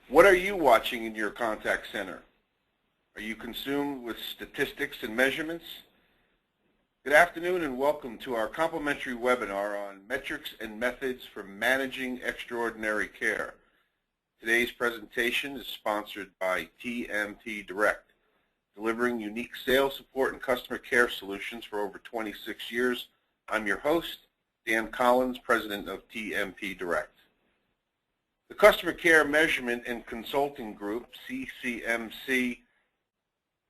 What are you watching in your contact center? Are you consumed with statistics and measurements? Good afternoon and welcome to our complimentary webinar on metrics and methods for managing extraordinary care. Today's presentation is sponsored by TMT Direct, delivering unique sales support and customer care solutions for over 26 years. I'm your host, Dan Collins, President of TMT Direct. The Customer Care Measurement and Consulting Group, CCMC,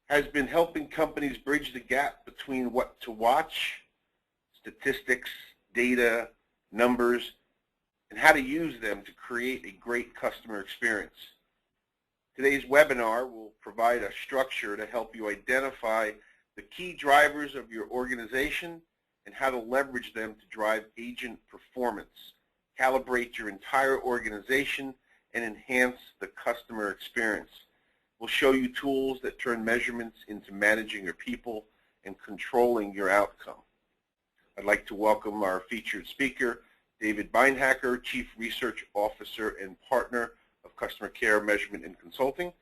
has been helping companies bridge the gap between what to watch, statistics, data, numbers, and how to use them to create a great customer experience. Today's webinar will provide a structure to help you identify the key drivers of your organization and how to leverage them to drive agent performance, calibrate your entire organization, and enhance the customer experience. We'll show you tools that turn measurements into managing your people and controlling your outcome. I'd like to welcome our featured speaker, David Beinhacker, Chief Research Officer and Partner of Customer Care Measurement and Consulting.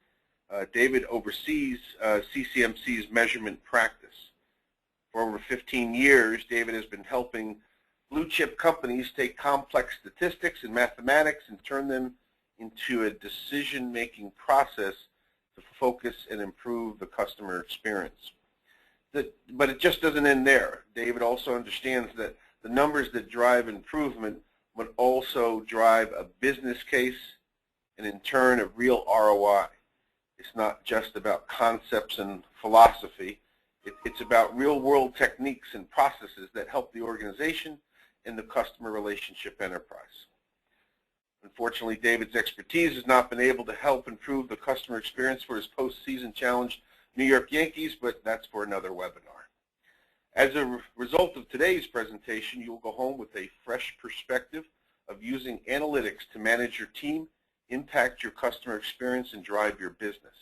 David oversees CCMC's measurement practice. For over 15 years, David has been helping blue-chip companies take complex statistics and mathematics and turn them into a decision-making process to focus and improve the customer experience. But it just doesn't end there. David also understands that the numbers that drive improvement would also drive a business case and in turn a real ROI. It's not just about concepts and philosophy. It's about real-world techniques and processes that help the organization and the customer relationship enterprise. Unfortunately, David's expertise has not been able to help improve the customer experience for his postseason challenged New York Yankees, but that's for another webinar. As a result of today's presentation, you will go home with a fresh perspective of using analytics to manage your team, impact your customer experience, and drive your business.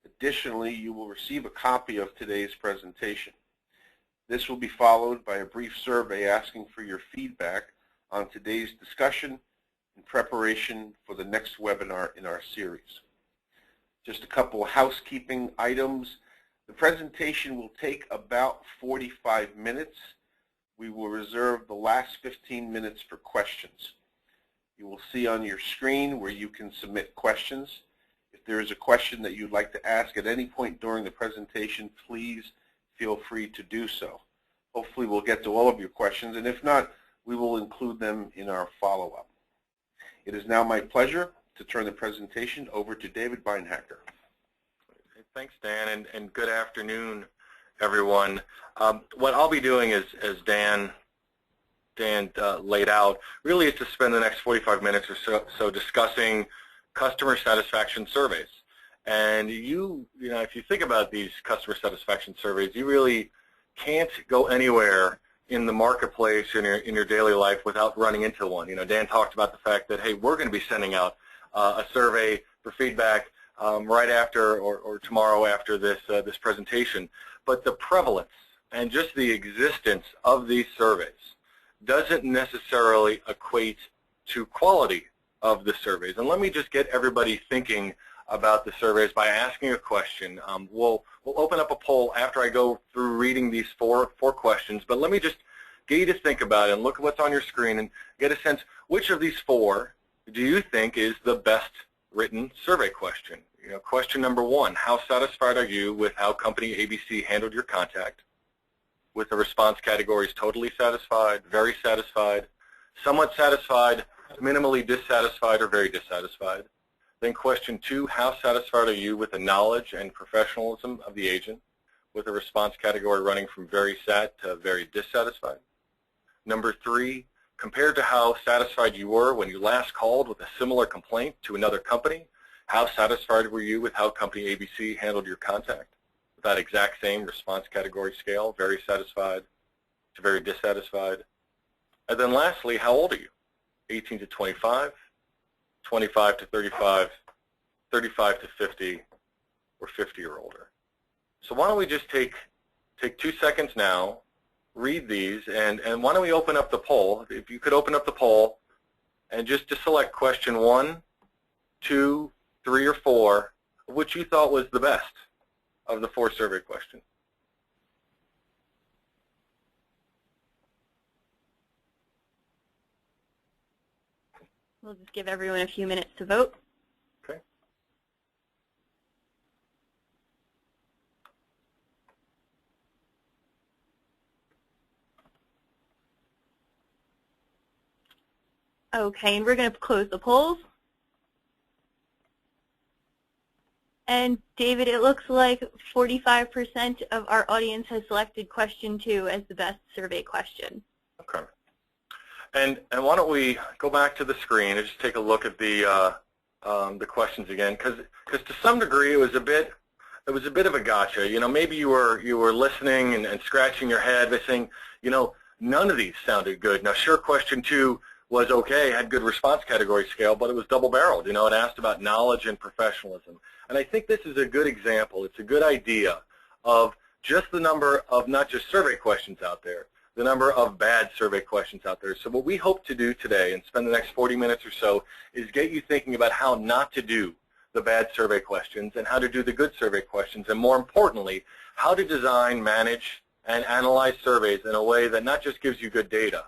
Additionally, you will receive a copy of today's presentation. This will be followed by a brief survey asking for your feedback on today's discussion in preparation for the next webinar in our series. Just a couple of housekeeping items. The presentation will take about 45 minutes. We will reserve the last 15 minutes for questions. You will see on your screen where you can submit questions. If there is a question that you'd like to ask at any point during the presentation, please feel free to do so. Hopefully we'll get to all of your questions, and if not, we will include them in our follow-up. It is now my pleasure to turn the presentation over to David Beinhacker. Thanks, Dan, and good afternoon, everyone. What I'll be doing is, as Dan laid out, really is to spend the next 45 minutes or so discussing customer satisfaction surveys. And if you think about these customer satisfaction surveys, you really can't go anywhere in the marketplace in your daily life without running into one. Dan talked about the fact that, hey, we're going to be sending out a survey for feedback right after or tomorrow after this presentation. But the prevalence and just the existence of these surveys doesn't necessarily equate to quality of the surveys. And let me just get everybody thinking about the surveys by asking a question. We'll open up a poll after I go through reading these four questions, but let me just get you to think about it and look at what's on your screen and get a sense, which of these four do you think is the best written survey question? Question number one, how satisfied are you with how company ABC handled your contact? With the response categories totally satisfied, very satisfied, somewhat satisfied, minimally dissatisfied, or very dissatisfied. Then question two, how satisfied are you with the knowledge and professionalism of the agent, with a response category running from very sat to very dissatisfied. Number three, compared to how satisfied you were when you last called with a similar complaint to another company, how satisfied were you with how company ABC handled your contact? With that exact same response category scale, very satisfied to very dissatisfied. And then lastly, how old are you? 18 to 25, 25 to 35, 35 to 50, or 50 or older. So why don't we just take 2 seconds now, read these, and why don't we open up the poll? If you could open up the poll and just to select question 1, 2, 3 or 4 of which you thought was the best of the 4 survey questions. We'll just give everyone a few minutes to vote. Okay. Okay, and we're going to close the polls. And David, it looks like 45% of our audience has selected question 2 as the best survey question. Okay. And why don't we go back to the screen and just take a look at the questions again, because to some degree it was a bit of a gotcha. You know, maybe you were listening and scratching your head by saying, you know, none of these sounded good. Now, sure, question 2 was okay, had good response category scale, but it was double-barreled. You know, it asked about knowledge and professionalism. And I think this is a good example. It's a good idea of just the number of not just survey questions out there, the number of bad survey questions out there. So what we hope to do today and spend the next 40 minutes or so is get you thinking about how not to do the bad survey questions and how to do the good survey questions, and more importantly, how to design, manage, and analyze surveys in a way that not just gives you good data,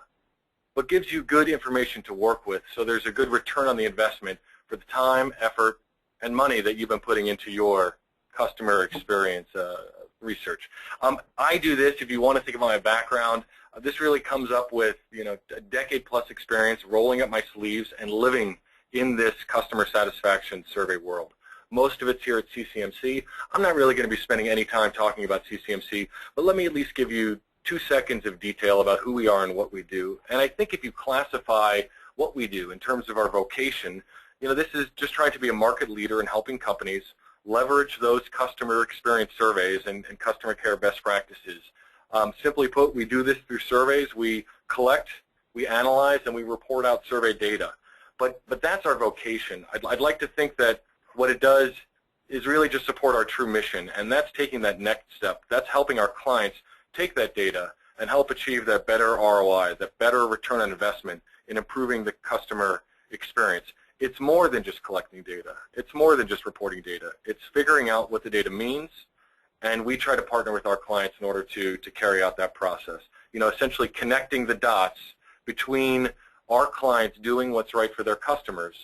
but gives you good information to work with, so there's a good return on the investment for the time, effort, and money that you've been putting into your customer experience research. I do this, if you want to think about my background, this really comes up with, you know, a decade-plus experience rolling up my sleeves and living in this customer satisfaction survey world. Most of it's here at CCMC. I'm not really going to be spending any time talking about CCMC, but let me at least give you 2 seconds of detail about who we are and what we do. And I think if you classify what we do in terms of our vocation, you know, this is just trying to be a market leader in helping companies leverage those customer experience surveys and customer care best practices. Simply put, we do this through surveys. We collect, we analyze, and we report out survey data. But that's our vocation. I'd like to think that what it does is really just support our true mission, and that's taking that next step. That's helping our clients take that data and help achieve that better ROI, that better return on investment in improving the customer experience. It's more than just collecting data. It's more than just reporting data. It's figuring out what the data means, and we try to partner with our clients in order to carry out that process. You know, essentially connecting the dots between our clients doing what's right for their customers,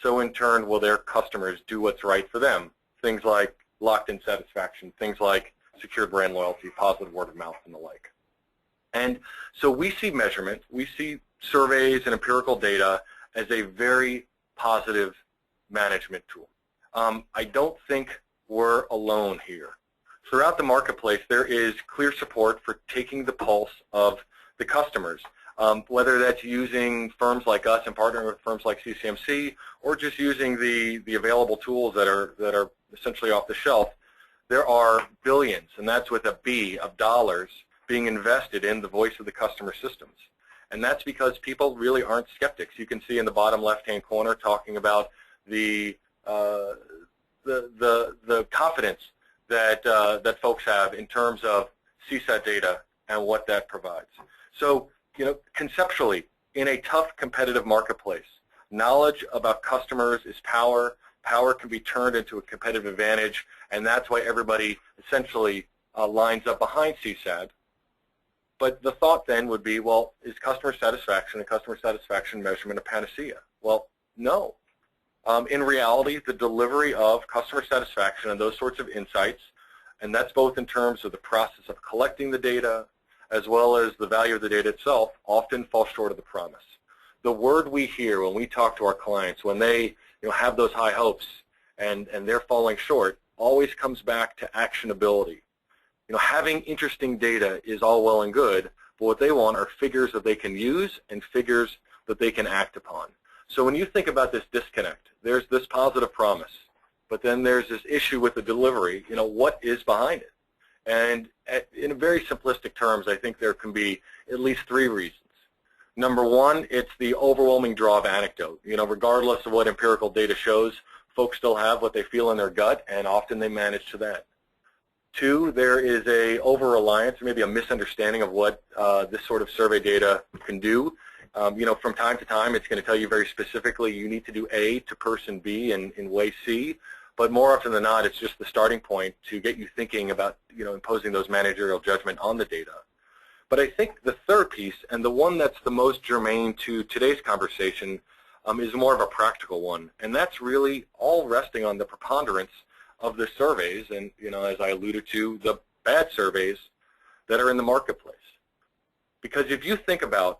so in turn will their customers do what's right for them. Things like locked-in satisfaction, things like secure brand loyalty, positive word of mouth, and the like. And so we see measurement, we see surveys and empirical data as a very positive management tool. I don't think we're alone here. Throughout the marketplace, there is clear support for taking the pulse of the customers, whether that's using firms like us and partnering with firms like CCMC, or just using the available tools that are essentially off the shelf. There are billions, and that's with a B, of dollars being invested in the voice of the customer systems. And that's because people really aren't skeptics. You can see in the bottom left-hand corner talking about the confidence that folks have in terms of CSAT data and what that provides. So, you know, conceptually, in a tough competitive marketplace, knowledge about customers is power. Power can be turned into a competitive advantage, and that's why everybody essentially lines up behind CSAT. But the thought then would be, well, is customer satisfaction and customer satisfaction measurement a panacea? Well, no. In reality, the delivery of customer satisfaction and those sorts of insights, and that's both in terms of the process of collecting the data as well as the value of the data itself, often falls short of the promise. The word we hear when we talk to our clients, when they have those high hopes and they're falling short, always comes back to actionability. Having interesting data is all well and good, but what they want are figures that they can use and figures that they can act upon. So when you think about this disconnect, there's this positive promise, but then there's this issue with the delivery. What is behind it? And in very simplistic terms, I think there can be at least 3 reasons. Number one, it's the overwhelming draw of anecdote. Regardless of what empirical data shows, folks still have what they feel in their gut, and often they manage to that. 2, there is a over-reliance, maybe a misunderstanding of what this sort of survey data can do. From time to time, it's going to tell you very specifically you need to do A to person B in way C, but more often than not, it's just the starting point to get you thinking about, imposing those managerial judgment on the data. But I think the third piece, and the one that's the most germane to today's conversation, is more of a practical one, and that's really all resting on the preponderance of the surveys, and as I alluded to, the bad surveys that are in the marketplace. Because if you think about,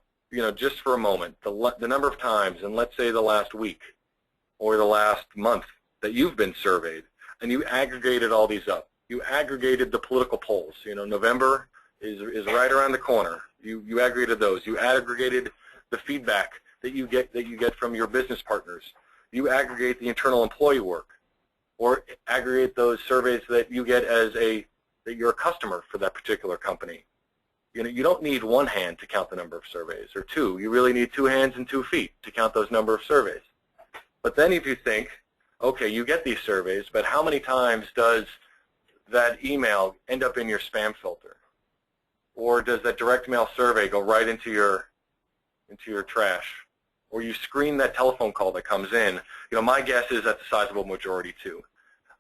just for a moment, the number of times, and let's say the last week or the last month that you've been surveyed, and you aggregated all these up, you aggregated the political polls. November is right around the corner. You aggregated those. You aggregated the feedback that you get from your business partners. You aggregate the internal employee work, or aggregate those surveys that you get that you're a customer for that particular company. You don't need one hand to count the number of surveys, or two. You really need 2 hands and 2 feet to count those number of surveys. But then if you think, okay, you get these surveys, but how many times does that email end up in your spam filter? Or does that direct mail survey go right into your trash? Or you screen that telephone call that comes in? My guess is that's a sizable majority too.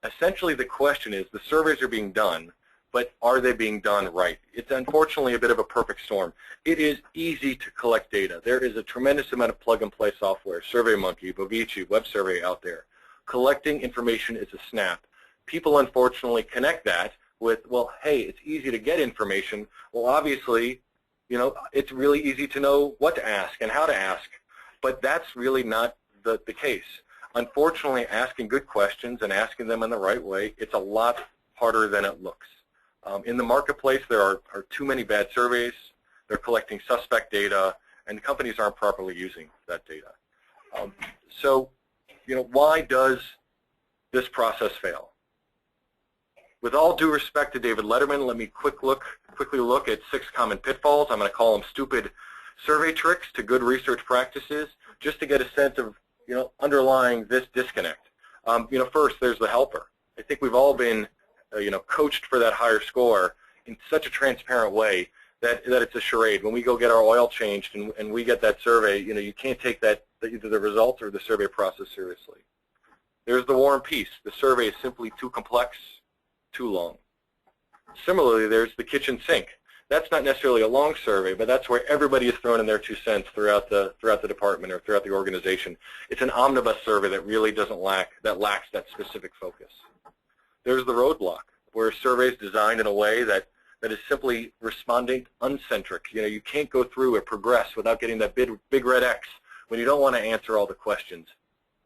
Essentially the question is, the surveys are being done, but are they being done right? It's unfortunately a bit of a perfect storm. It is easy to collect data. There is a tremendous amount of plug-and-play software, SurveyMonkey, Bovici, Web Survey out there. Collecting information is a snap. People unfortunately connect that with, well, hey, it's easy to get information. Well, obviously, it's really easy to know what to ask and how to ask, but that's really not the case. Unfortunately, asking good questions and asking them in the right way, it's a lot harder than it looks. In the marketplace, there are too many bad surveys. They're collecting suspect data, and companies aren't properly using that data. Why does this process fail? With all due respect to David Letterman, let me quickly look at 6 common pitfalls. I'm going to call them stupid survey tricks to good research practices, just to get a sense of underlying this disconnect. First, there's the helper. I think we've all been coached for that higher score in such a transparent way that it's a charade. When we go get our oil changed and we get that survey, you can't take either the results or the survey process seriously. There's the war and peace. The survey is simply too complex, too long. Similarly, there's the kitchen sink. That's not necessarily a long survey, but that's where everybody is throwing in their 2 cents throughout the department or throughout the organization. It's an omnibus survey that really lacks that specific focus. There's the roadblock, where a survey is designed in a way that is simply respondent uncentric. You can't go through or progress without getting that big red X when you don't want to answer all the questions.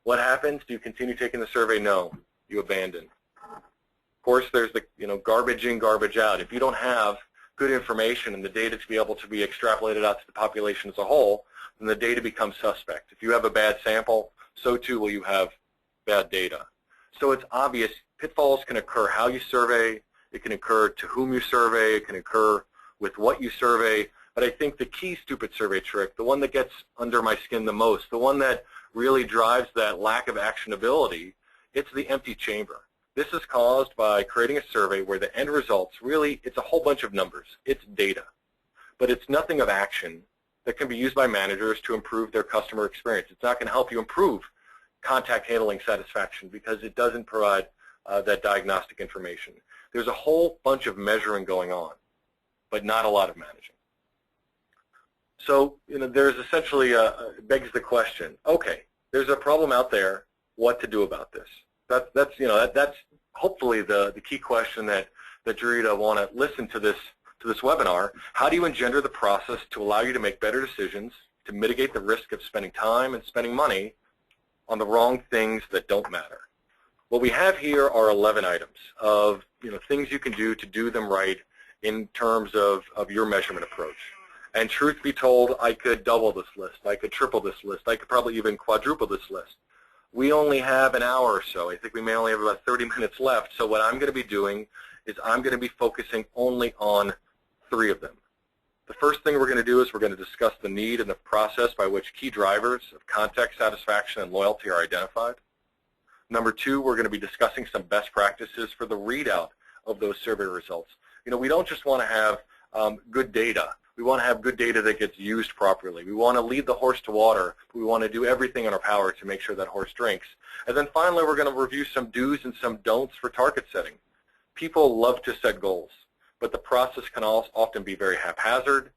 What happens? Do you continue taking the survey? No, you abandon. Of course, there's the garbage in, garbage out. If you don't have good information and the data to be able to be extrapolated out to the population as a whole, then the data becomes suspect. If you have a bad sample, so too will you have bad data. So it's obvious pitfalls can occur how you survey, it can occur to whom you survey, it can occur with what you survey, but I think the key stupid survey trick, the one that gets under my skin the most, the one that really drives that lack of actionability, it's the empty chamber. This is caused by creating a survey where the end results really, it's a whole bunch of numbers. It's data. But it's nothing of action that can be used by managers to improve their customer experience. It's not going to help you improve contact handling satisfaction because it doesn't provide that diagnostic information. There's a whole bunch of measuring going on, but not a lot of managing. So there's essentially begs the question, okay, there's a problem out there, what to do about this? That's hopefully the key question that you'd want to listen to this webinar. How do you engender the process to allow you to make better decisions, to mitigate the risk of spending time and spending money on the wrong things that don't matter? What we have here are 11 items of things you can do to do them right in terms of your measurement approach. And truth be told, I could double this list, I could triple this list, I could probably even quadruple this list. We only have an hour or so. I think we may only have about 30 minutes left. So what I'm going to be doing is I'm going to be focusing only on 3 of them. The first thing we're going to do is we're going to discuss the need and the process by which key drivers of contact satisfaction and loyalty are identified. Number 2, we're going to be discussing some best practices for the readout of those survey results. We don't just want to have good data. We want to have good data that gets used properly. We want to lead the horse to water. We want to do everything in our power to make sure that horse drinks. And then finally, we're going to review some do's and some don'ts for target setting. People love to set goals, but the process can also often be very haphazard.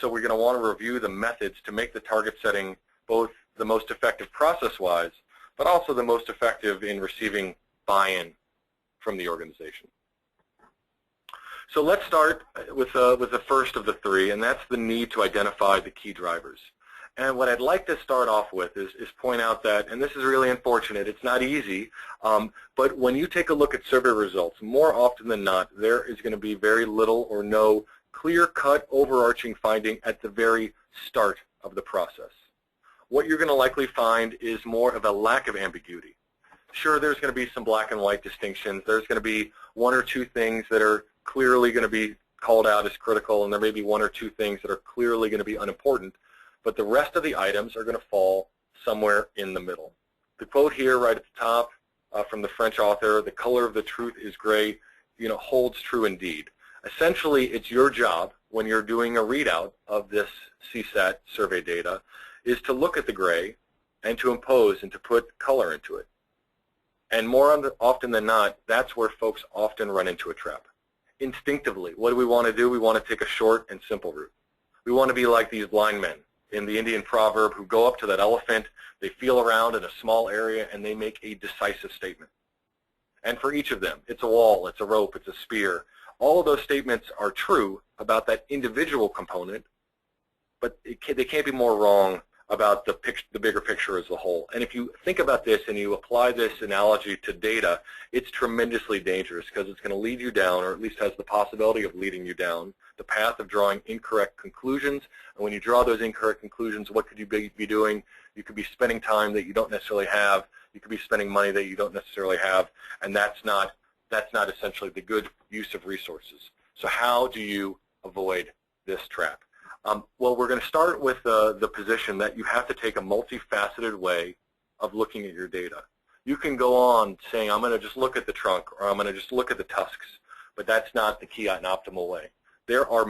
So we're going to want to review the methods to make the target setting both the most effective process-wise, but also the most effective in receiving buy-in from the organization. So let's start with the first of the three, and that's the need to identify the key drivers. And what I'd like to start off with is point out that, and this is really unfortunate, it's not easy, but when you take a look at survey results, more often than not, there is going to be very little or no clear-cut overarching finding at the very start of the process. What you're going to likely find is more of a lack of ambiguity. Sure, there's going to be some black and white distinctions. There's going to be one or two things that are clearly going to be called out as critical, and there may be one or two things that are clearly going to be unimportant, but the rest of the items are going to fall somewhere in the middle. The quote here right at the top from the French author, "The color of the truth is gray," holds true indeed. Essentially, it's your job when you're doing a readout of this CSAT survey data is to look at the gray and to impose and to put color into it. And more often than not, that's where folks often run into a trap. Instinctively, what do we want to do? We want to take a short and simple route. We want to be like these blind men in the Indian proverb who go up to that elephant, they feel around in a small area, and they make a decisive statement. And for each of them, it's a wall, it's a rope, it's a spear. All of those statements are true about that individual component, but they can't be more wrong about the bigger picture as a whole. And if you think about this and you apply this analogy to data, it's tremendously dangerous because it's going to lead you down, or at least has the possibility of leading you down, the path of drawing incorrect conclusions. And when you draw those incorrect conclusions, what could you be doing? You could be spending time that you don't necessarily have. You could be spending money that you don't necessarily have, and that's not essentially the good use of resources. So how do you avoid this trap? Well, we're going to start with the position that you have to take a multifaceted way of looking at your data. You can go on saying, I'm going to just look at the trunk, or I'm going to just look at the tusks, but that's not the key and optimal way. There are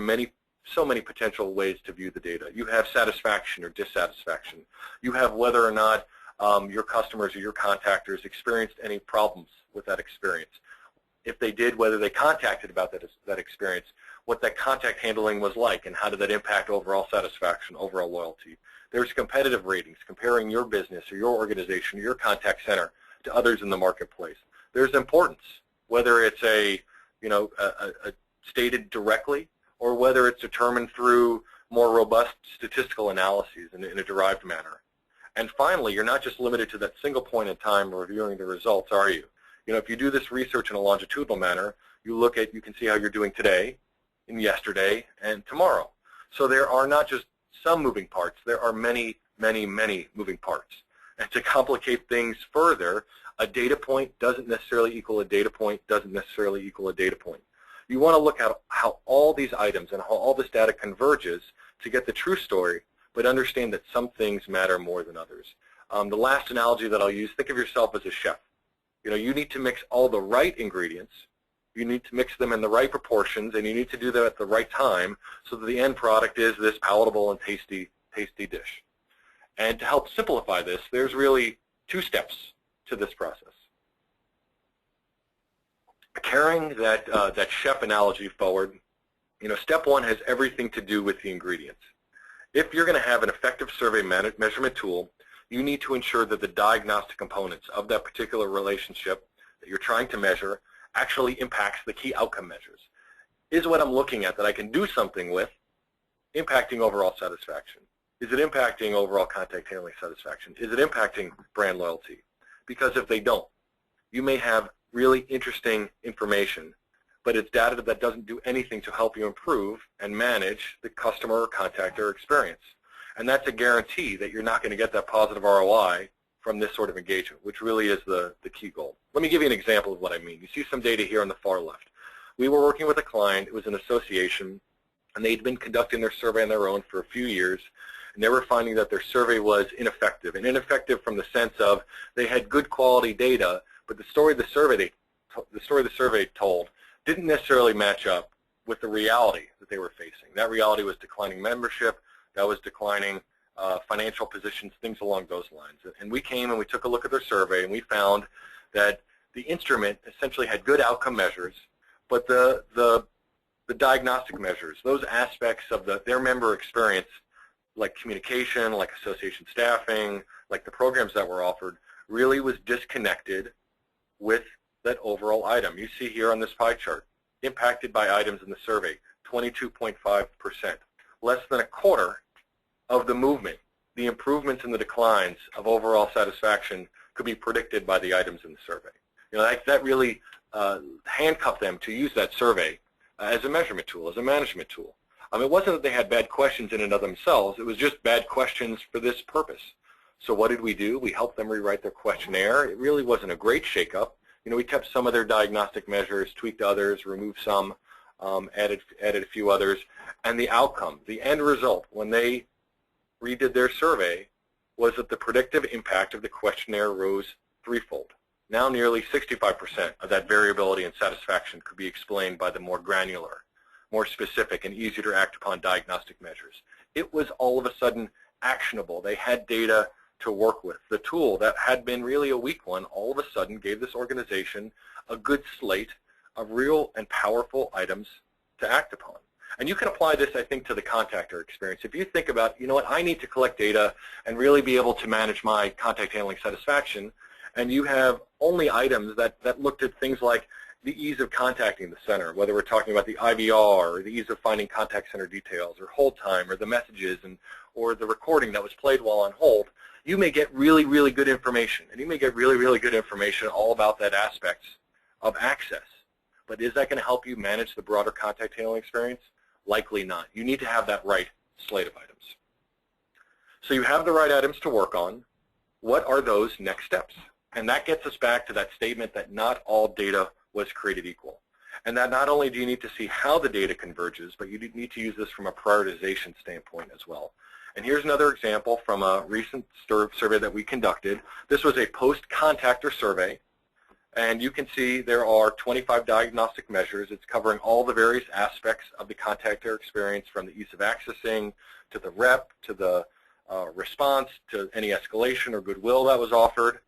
so many potential ways to view the data. You have satisfaction or dissatisfaction. You have whether or not your customers or your contactors experienced any problems with that experience. If they did, whether they contacted about that experience, what that contact handling was like, and how did that impact overall satisfaction, overall loyalty. There's competitive ratings, comparing your business or your organization or your contact center to others in the marketplace. There's importance, whether it's a stated directly or whether it's determined through more robust statistical analyses in a derived manner. And finally, you're not just limited to that single point in time reviewing the results, are you? If you do this research in a longitudinal manner, you can see how you're doing today, and yesterday, and tomorrow. So there are not just some moving parts, there are many, many, many moving parts. And to complicate things further, a data point doesn't necessarily equal a data point, doesn't necessarily equal a data point. You want to look at how all these items and how all this data converges to get the true story, but understand that some things matter more than others. The last analogy that I'll use, think of yourself as a chef. You need to mix all the right ingredients, you need to mix them in the right proportions, and you need to do that at the right time so that the end product is this palatable and tasty dish. And to help simplify this, there's really two steps to this process. Carrying that chef analogy forward, step one has everything to do with the ingredients. If you're going to have an effective survey measurement tool, you need to ensure that the diagnostic components of that particular relationship that you're trying to measure actually impacts the key outcome measures. Is what I'm looking at that I can do something with impacting overall satisfaction? Is it impacting overall contact handling satisfaction? Is it impacting brand loyalty? Because if they don't, you may have really interesting information, but it's data that doesn't do anything to help you improve and manage the customer or contactor experience. And that's a guarantee that you're not going to get that positive ROI from this sort of engagement, which really is the key goal. Let me give you an example of what I mean. You see some data here on the far left. We were working with a client, it was an association, and they'd been conducting their survey on their own for a few years, and they were finding that their survey was ineffective, and ineffective from the sense of they had good quality data, but the story the survey told didn't necessarily match up with the reality that they were facing. That reality was declining membership, that was declining financial positions, things along those lines. And we came and we took a look at their survey, and we found that the instrument essentially had good outcome measures, but the diagnostic measures, those aspects of their member experience, like communication, like association staffing, like the programs that were offered, really was disconnected with that overall item. You see here on this pie chart, impacted by items in the survey, 22.5%. Less than a quarter of the movement, the improvements and the declines of overall satisfaction could be predicted by the items in the survey. You know, that really handcuffed them to use that survey as a measurement tool, as a management tool. It wasn't that they had bad questions in and of themselves, it was just bad questions for this purpose. So what did we do? We helped them rewrite their questionnaire. It really wasn't a great shakeup. You know, we kept some of their diagnostic measures, tweaked others, removed some, added a few others, and the outcome, the end result, when they redid their survey, was that the predictive impact of the questionnaire rose threefold. Now nearly 65% of that variability and satisfaction could be explained by the more granular, more specific, and easier to act upon diagnostic measures. It was all of a sudden actionable. They had data to work with. The tool that had been really a weak one all of a sudden gave this organization a good slate of real and powerful items to act upon. And you can apply this, I think, to the contactor experience. If you think about, you know what, I need to collect data and really be able to manage my contact handling satisfaction, and you have only items that looked at things like the ease of contacting the center, whether we're talking about the IVR or the ease of finding contact center details or hold time or the messages or the recording that was played while on hold, you may get really, really good information. And you may get really, really good information all about that aspect of access. But is that going to help you manage the broader contact handling experience? Likely not. You need to have that right slate of items. So you have the right items to work on. What are those next steps? And that gets us back to that statement that not all data was created equal. And that not only do you need to see how the data converges, but you need to use this from a prioritization standpoint as well. And here's another example from a recent survey that we conducted. This was a post-contactor survey. And you can see there are 25 diagnostic measures. It's covering all the various aspects of the contactor experience, from the ease of accessing to the rep, to the response, to any escalation or goodwill that was offered.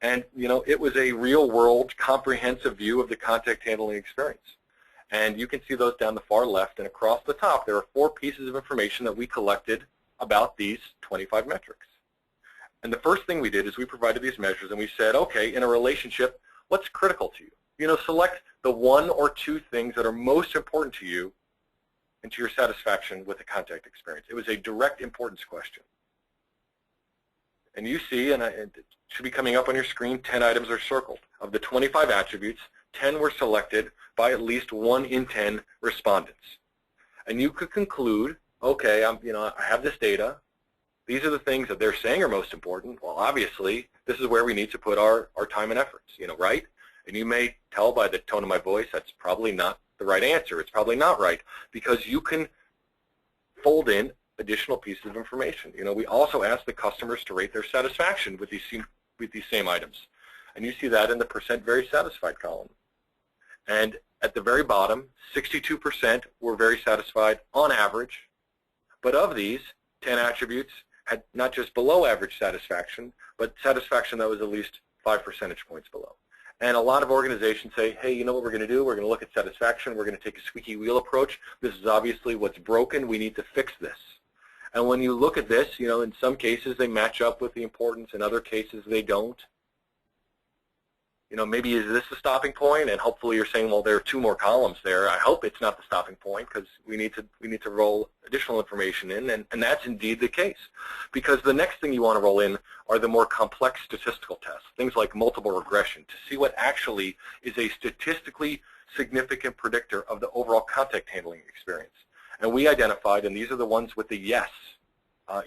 And, you know, it was a real-world, comprehensive view of the contact handling experience. And you can see those down the far left, and across the top, there are 4 pieces of information that we collected about these 25 metrics. And the first thing we did is we provided these measures, and we said, okay, in a relationship, what's critical to you? You know, select the 1 or 2 things that are most important to you and to your satisfaction with the contact experience. It was a direct importance question. And you see, and it should be coming up on your screen, 10 items are circled. Of the 25 attributes, 10 were selected by at least 1 in 10 respondents. And you could conclude, okay, I have this data. These are the things that they're saying are most important. Well, obviously, this is where we need to put our time and efforts, right? And you may tell by the tone of my voice that's probably not the right answer. It's probably not right, because you can fold in additional pieces of information. We also ask the customers to rate their satisfaction with these same items. And you see that in the percent very satisfied column. And at the very bottom, 62% were very satisfied on average. But of these, 10 attributes had not just below average satisfaction, but satisfaction that was at least 5 percentage points below. And a lot of organizations say, hey, you know what we're going to do? We're going to look at satisfaction. We're going to take a squeaky wheel approach. This is obviously what's broken. We need to fix this. And when you look at this, in some cases they match up with the importance. In other cases they don't. Maybe is this the stopping point? And hopefully you're saying, well, there are 2 more columns there. I hope it's not the stopping point, because we need to roll additional information in, and that's indeed the case. Because the next thing you want to roll in are the more complex statistical tests, things like multiple regression, to see what actually is a statistically significant predictor of the overall contact handling experience. And we identified, and these are the ones with the yes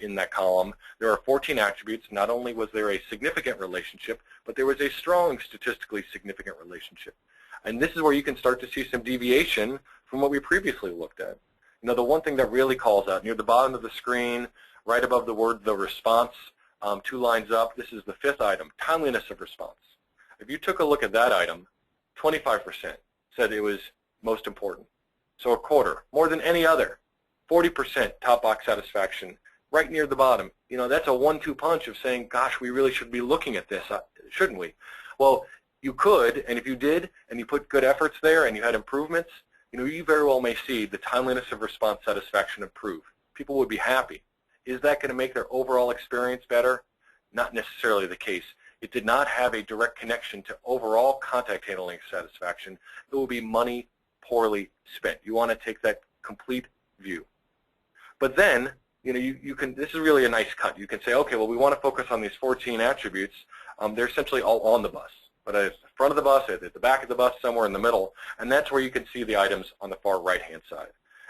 in that column, there are 14 attributes. Not only was there a significant relationship, but there was a strong statistically significant relationship. And this is where you can start to see some deviation from what we previously looked at. The one thing that really calls out, near the bottom of the screen, right above the word the response, 2 lines up, this is the 5th item, timeliness of response. If you took a look at that item, 25% said it was most important. So a quarter, more than any other. 40% top box satisfaction, right near the bottom. You know, that's a 1-2 punch of saying, gosh, we really should be looking at this, shouldn't we? Well, you could, and if you did, and you put good efforts there, and you had improvements, you know, you very well may see the timeliness of response satisfaction improve. People would be happy. Is that going to make their overall experience better? Not necessarily the case. It did not have a direct connection to overall contact handling satisfaction. It will be money poorly spent. You want to take that complete view. But then, you know, you can, this is really a nice cut. You can say, okay, well, we want to focus on these 14 attributes. They're essentially all on the bus. But at the front of the bus, at the back of the bus, somewhere in the middle, and that's where you can see the items on the far right-hand side.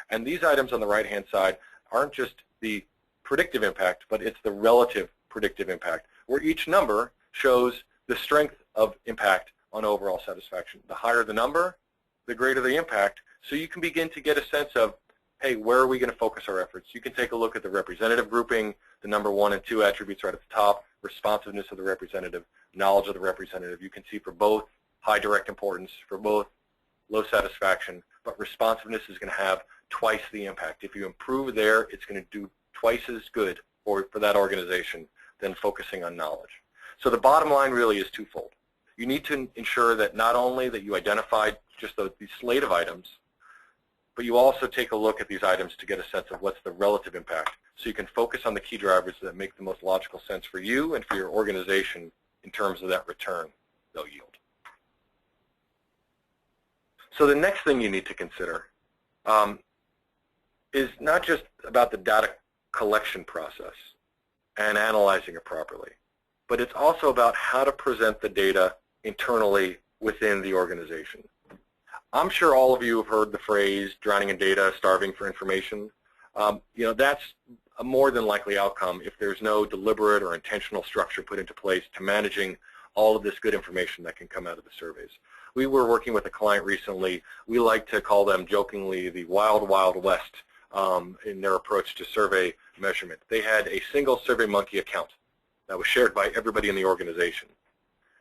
And these items on the right-hand side aren't just the predictive impact, but it's the relative predictive impact, where each number shows the strength of impact on overall satisfaction. The higher the number, the greater the impact, so you can begin to get a sense of, hey, where are we going to focus our efforts? You can take a look at the representative grouping, the number 1 and 2 attributes right at the top, responsiveness of the representative, knowledge of the representative. You can see for both high direct importance, for both low satisfaction, but responsiveness is going to have twice the impact. If you improve there, it's going to do twice as good for that organization than focusing on knowledge. So the bottom line really is twofold. You need to ensure that not only that you identified just the slate of items, but you also take a look at these items to get a sense of what's the relative impact, so you can focus on the key drivers that make the most logical sense for you and for your organization in terms of that return they'll yield. So the next thing you need to consider is not just about the data collection process and analyzing it properly, but it's also about how to present the data internally within the organization. I'm sure all of you have heard the phrase drowning in data, starving for information. You know, that's a more than likely outcome if there's no deliberate or intentional structure put into place to managing all of this good information that can come out of the surveys. We were working with a client recently. We like to call them jokingly the wild, wild west in their approach to survey measurement. They had a single SurveyMonkey account that was shared by everybody in the organization.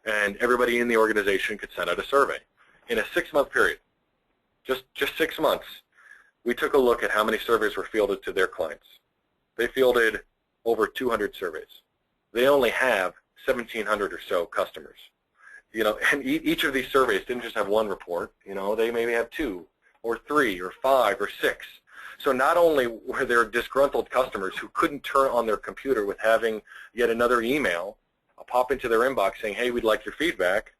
And everybody in the organization could send out a survey. In a 6-month period, just 6 months, we took a look at how many surveys were fielded to their clients. They fielded over 200 surveys. They only have 1,700 or so customers. You know, and each of these surveys didn't just have one report. You know, they maybe have 2 or 3 or 5 or 6. So not only were there disgruntled customers who couldn't turn on their computer with having yet another email pop into their inbox saying, hey, we'd like your feedback,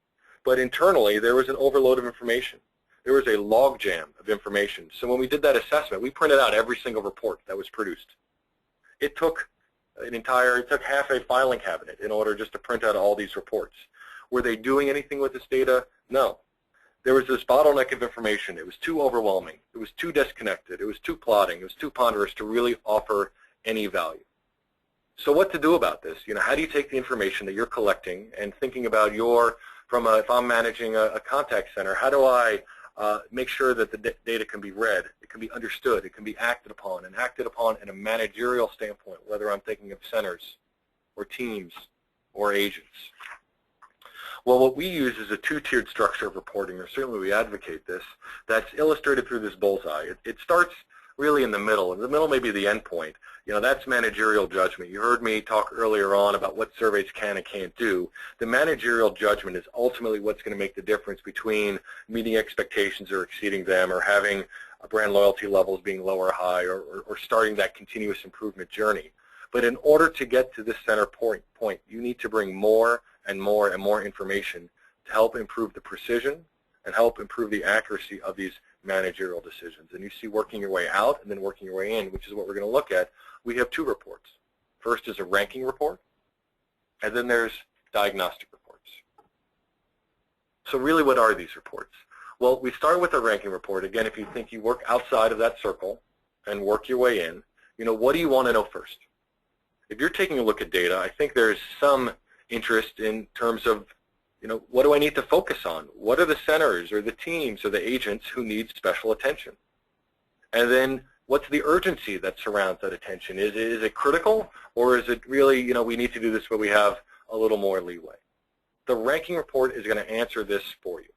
but internally there was an overload of information. There was a log jam of information. So when we did that assessment, we printed out every single report that was produced. It took half a filing cabinet in order just to print out all these reports. Were they doing anything with this data? No. There was this bottleneck of information. It was too overwhelming. It was too disconnected. It was too plodding. It was too ponderous to really offer any value. So what to do about this? You know, how do you take the information that you're collecting and thinking about if I'm managing a contact center, how do I make sure that the data can be read, it can be understood, it can be acted upon, and acted upon in a managerial standpoint, whether I'm thinking of centers or teams or agents? Well, what we use is a 2-tiered structure of reporting, or certainly we advocate this, that's illustrated through this bullseye. It starts really in the middle, and the middle may be the end point. You know, that's managerial judgment. You heard me talk earlier on about what surveys can and can't do. The managerial judgment is ultimately what's going to make the difference between meeting expectations or exceeding them, or having brand loyalty levels being low or high, or starting that continuous improvement journey. But in order to get to this center point, you need to bring more and more and more information to help improve the precision and help improve the accuracy of these managerial decisions. And you see working your way out and then working your way in, which is what we're going to look at. We have 2 reports. First is a ranking report, and then there's diagnostic reports. So really, what are these reports? Well, we start with a ranking report. Again, if you think you work outside of that circle and work your way in, you know, what do you want to know first? If you're taking a look at data, I think there's some interest in terms of, you know, what do I need to focus on? What are the centers or the teams or the agents who need special attention? And then what's the urgency that surrounds that attention? Is it critical, or is it really, you know, we need to do this but we have a little more leeway? The ranking report is going to answer this for you.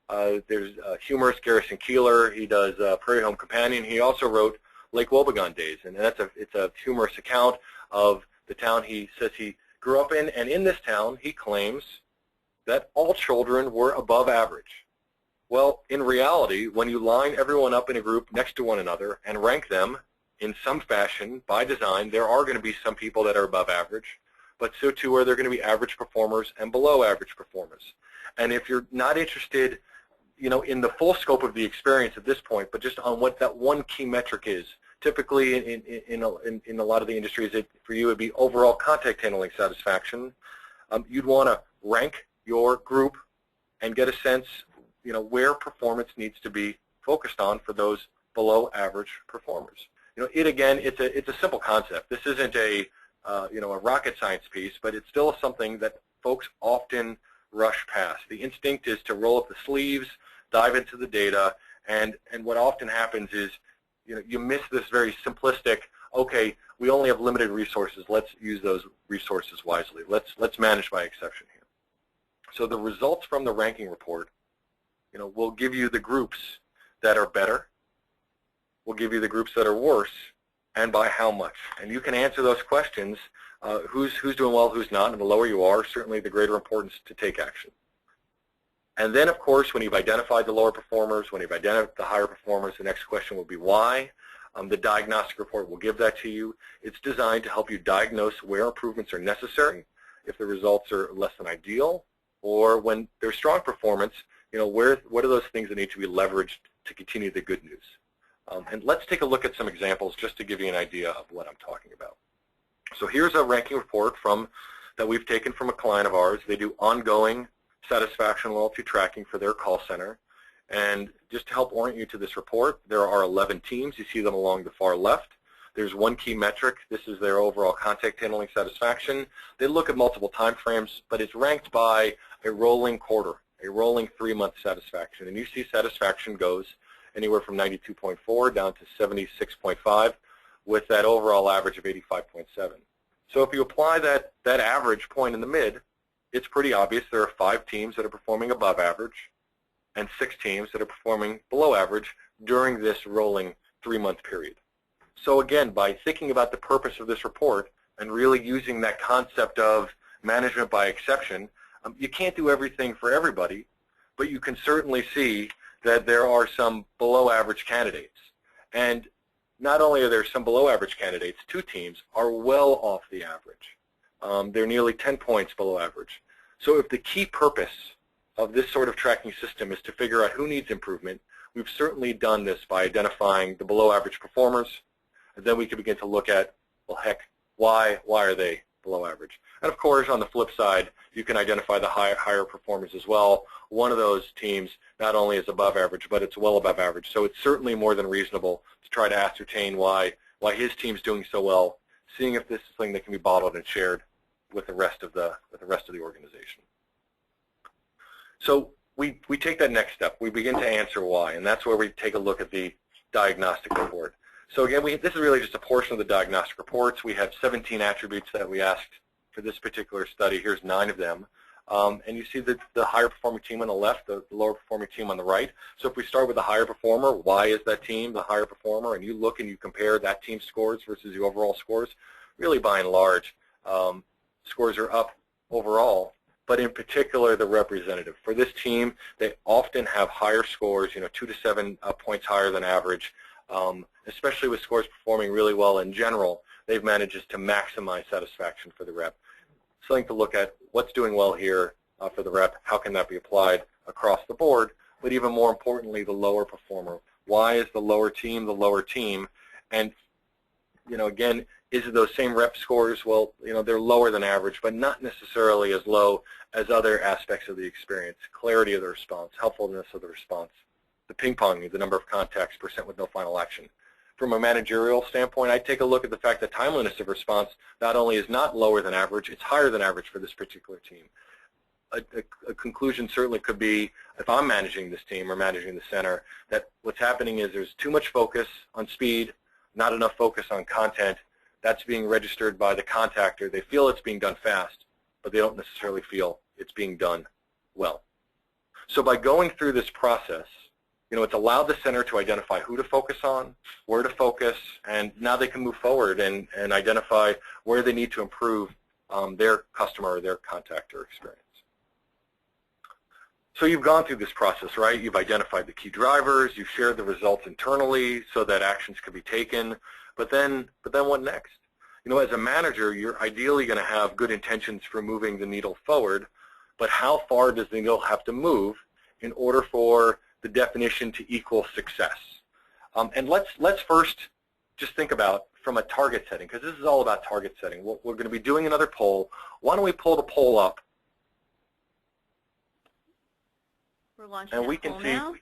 There's humorist Garrison Keillor. He does Prairie Home Companion. He also wrote Lake Wobegon Days, and it's a humorous account of the town he says he grew up in. And in this town, he claims that all children were above average. Well, in reality, when you line everyone up in a group next to one another and rank them in some fashion by design, there are going to be some people that are above average, but so too are there going to be average performers and below average performers. And if you're not interested, in the full scope of the experience at this point, but just on what that one key metric is, typically in a lot of the industries, for you it would be overall contact handling satisfaction. You'd want to rank your group and get a sense where performance needs to be focused on for those below average performers. It's a simple concept. This isn't a rocket science piece, but it's still something that folks often rush past. The instinct is to roll up the sleeves, dive into the data, and what often happens is you miss this very simplistic, okay, we only have limited resources, let's use those resources wisely. Let's manage by exception here. So the results from the ranking report will give you the groups that are better, will give you the groups that are worse, and by how much. And you can answer those questions, who's doing well, who's not, and the lower you are, certainly the greater importance to take action. And then, of course, when you've identified the lower performers, when you've identified the higher performers, the next question will be why. The diagnostic report will give that to you. It's designed to help you diagnose where improvements are necessary, if the results are less than ideal, or when there's strong performance, what are those things that need to be leveraged to continue the good news? And let's take a look at some examples just to give you an idea of what I'm talking about. So here's a ranking report that we've taken from a client of ours. They do ongoing satisfaction loyalty tracking for their call center. And just to help orient you to this report, there are 11 teams. You see them along the far left. There's one key metric. This is their overall contact handling satisfaction. They look at multiple time frames, but it's ranked by a rolling quarter, a rolling 3-month satisfaction. And you see satisfaction goes anywhere from 92.4 down to 76.5 with that overall average of 85.7. So if you apply that average point in the mid, it's pretty obvious there are 5 teams that are performing above average and 6 teams that are performing below average during this rolling 3-month period. So again, by thinking about the purpose of this report and really using that concept of management by exception, you can't do everything for everybody, but you can certainly see that there are some below average candidates. And not only are there some below average candidates, 2 teams are well off the average. They're nearly 10 points below average. So if the key purpose of this sort of tracking system is to figure out who needs improvement, we've certainly done this by identifying the below average performers, and then we can begin to look at, well, heck, why are they below average? And of course, on the flip side, you can identify the higher performers as well. One of those teams not only is above average, but it's well above average. So it's certainly more than reasonable to try to ascertain why his team's doing so well, seeing if this is something that can be bottled and shared with the rest of the organization. So we take that next step. We begin to answer why, and that's where we take a look at the diagnostic report. So again, this is really just a portion of the diagnostic reports. We have 17 attributes that we asked for this particular study. Here's 9 of them. And you see the higher performing team on the left, the lower performing team on the right. So if we start with the higher performer, why is that team the higher performer? And you look and you compare that team's scores versus the overall scores, really by and large, scores are up overall, but in particular the representative. For this team, they often have higher scores, 2 to 7 points higher than average, especially with scores performing really well in general. They've managed to maximize satisfaction for the rep. Something to look at, what's doing well here for the rep, how can that be applied across the board, but even more importantly, the lower performer. Why is the lower team the lower team? And, again, is it those same rep scores? Well, they're lower than average, but not necessarily as low as other aspects of the experience. Clarity of the response, helpfulness of the response, the ping-ponging, the number of contacts % with no final action. From a managerial standpoint, I take a look at the fact that timeliness of response not only is not lower than average, it's higher than average for this particular team. A conclusion certainly could be, if I'm managing this team or managing the center, that what's happening is there's too much focus on speed, not enough focus on content. That's being registered by the contactor. They feel it's being done fast, but they don't necessarily feel it's being done well. So by going through this process, it's allowed the center to identify who to focus on, where to focus, and now they can move forward and identify where they need to improve their customer or their contactor experience. So you've gone through this process, right? You've identified the key drivers, you've shared the results internally so that actions can be taken, but then what next? As a manager, you're ideally going to have good intentions for moving the needle forward, but how far does the needle have to move in order for the definition to equal success? And let's first just think about from a target setting, because this is all about target setting. We're going to be doing another poll. Why don't we pull the poll up? We're launching and we that can poll see, now.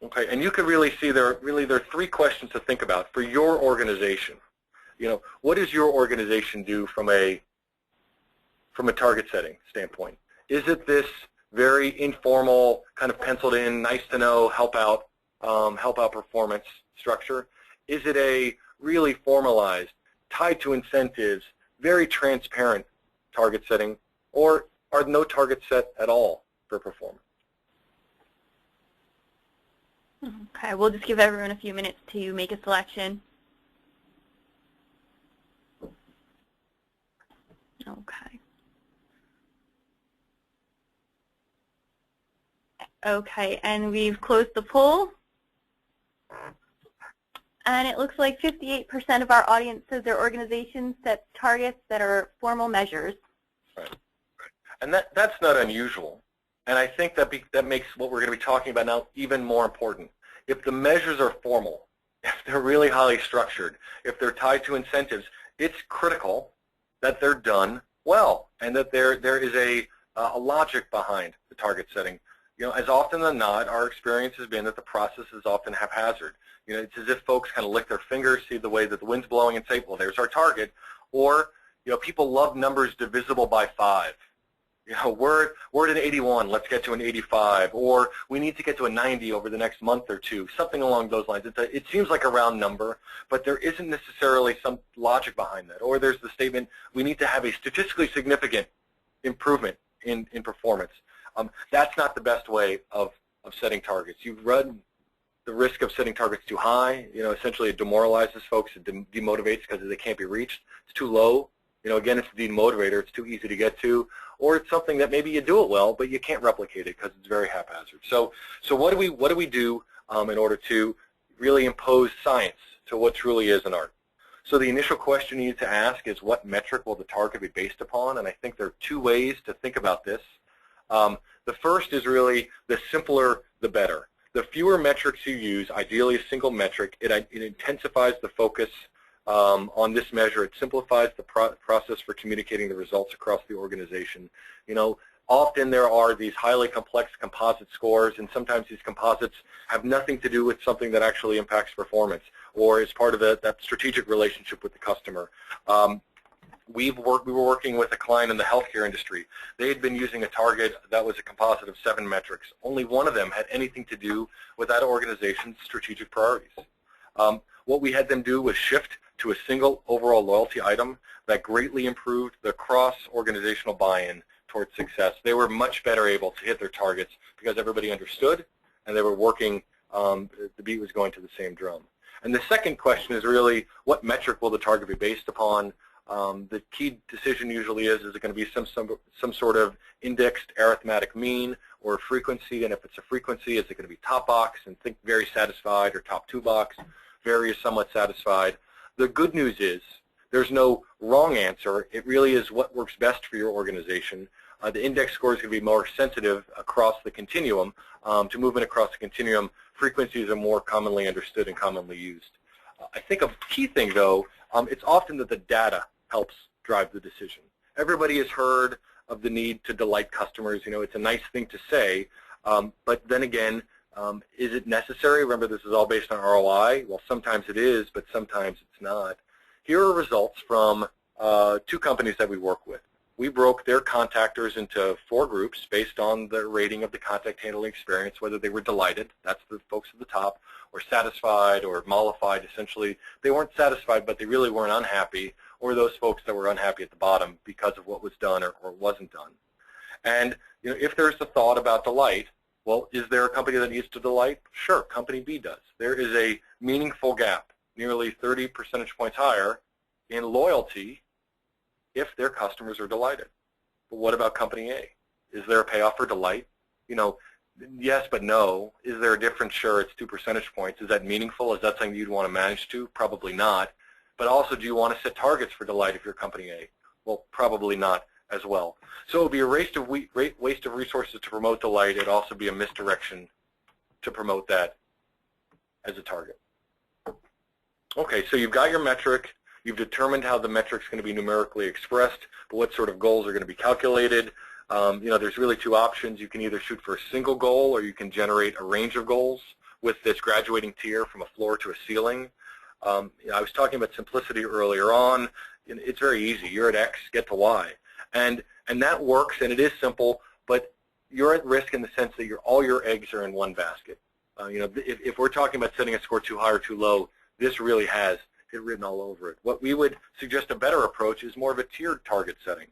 okay, and you can really see there are 3 questions to think about for your organization. What does your organization do from a target setting standpoint? Is it this very informal, kind of penciled in, nice to know, help out performance structure? Is it a really formalized, tied to incentives, very transparent target setting, or are no targets set at all for performance? Okay, we'll just give everyone a few minutes to make a selection. Okay. Okay, and we've closed the poll. And it looks like 58% of our audience says their organization sets targets that are formal measures. Right. And that's not unusual. And I think that makes what we're going to be talking about now even more important. If the measures are formal, if they're really highly structured, if they're tied to incentives, it's critical that they're done well and that there is a logic behind the target setting. As often than not, our experience has been that the process is often haphazard. It's as if folks kind of lick their fingers, see the way that the wind's blowing, and say, well, there's our target. Or, people love numbers divisible by 5. We're at an 81, let's get to an 85. Or we need to get to a 90 over the next month or 2, something along those lines. It seems like a round number, but there isn't necessarily some logic behind that. Or there's the statement, we need to have a statistically significant improvement in performance. That's not the best way of setting targets. You've run the risk of setting targets too high. Essentially it demoralizes folks, it demotivates because they can't be reached. It's too low. Again, it's a demotivator. It's too easy to get to. Or it's something that maybe you do it well, but you can't replicate it because it's very haphazard. So what do we do in order to really impose science to what truly is an art? So the initial question you need to ask is, what metric will the target be based upon? And I think there are 2 ways to think about this. The first is really the simpler, the better. The fewer metrics you use, ideally a single metric, it intensifies the focus on this measure. It simplifies the process for communicating the results across the organization. Often there are these highly complex composite scores, and sometimes these composites have nothing to do with something that actually impacts performance or is part of that strategic relationship with the customer. We were working with a client in the healthcare industry. They had been using a target that was a composite of 7 metrics. Only one of them had anything to do with that organization's strategic priorities. What we had them do was shift to a single overall loyalty item that greatly improved the cross-organizational buy-in towards success. They were much better able to hit their targets because everybody understood and they were working, the beat was going to the same drum. And the second question is really, what metric will the target be based upon? The key decision usually is it going to be some sort of indexed arithmetic mean or frequency? And if it's a frequency, is it going to be top box and think very satisfied, or top 2 box, very or somewhat satisfied? The good news is there's no wrong answer. It really is what works best for your organization. The index score is going to be more sensitive across the continuum. To movement across the continuum, frequencies are more commonly understood and commonly used. I think a key thing, though, it's often that the data helps drive the decision. Everybody has heard of the need to delight customers. It's a nice thing to say, but then again, is it necessary? Remember, this is all based on ROI. Well, sometimes it is, but sometimes it's not. Here are results from 2 companies that we work with. We broke their contactors into 4 groups based on the rating of the contact handling experience, whether they were delighted, that's the folks at the top, or satisfied or mollified. Essentially, they weren't satisfied, but they really weren't unhappy, or those folks that were unhappy at the bottom because of what was done or wasn't done. And if there's a thought about delight, Well, is there a company that needs to delight? Sure, company B does. There is a meaningful gap, nearly 30 percentage points higher in loyalty if their customers are delighted. But what about company A? Is there a payoff for delight? You know, yes, but no. Is there a difference? Sure, it's 2 percentage points. Is that meaningful? Is that something you'd want to manage to? Probably not. But also, do you want to set targets for delight if you're company A? Well, probably not as well. So it would be a waste of resources to promote delight. It would also be a misdirection to promote that as a target. Okay, so you've got your metric. You've determined how the metric's going to be numerically expressed, but what sort of goals are going to be calculated. You know, there's really two options. You can either shoot for a single goal, or you can generate a range of goals with this graduating tier from a floor to a ceiling. I was talking about simplicity earlier on. It's very easy. You're at X, get to Y. And that works, and it is simple, but you're at risk in the sense that all your eggs are in one basket. You know, if we're talking about setting a score too high or too low, this really has it written all over it. What we would suggest a better approach is more of a tiered target setting.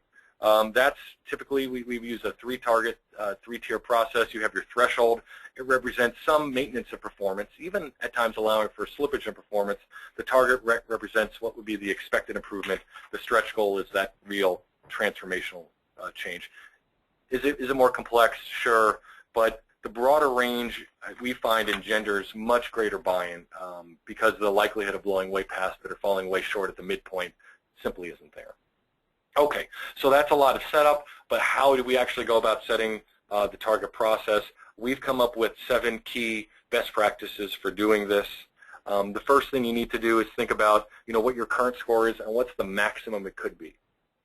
That's typically, we use a three-tier process. You have your threshold. It represents some maintenance of performance, even at times allowing for slippage in performance. The target represents what would be the expected improvement. The stretch goal is that real transformational change. Is it more complex? Sure, but the broader range we find engenders much greater buy-in because the likelihood of blowing way past it or falling way short at the midpoint simply isn't there. Okay, so that's a lot of setup, but how do we actually go about setting the target process? We've come up with 7 key best practices for doing this. The first thing you need to do is think about, you know, what your current score is and what's the maximum it could be.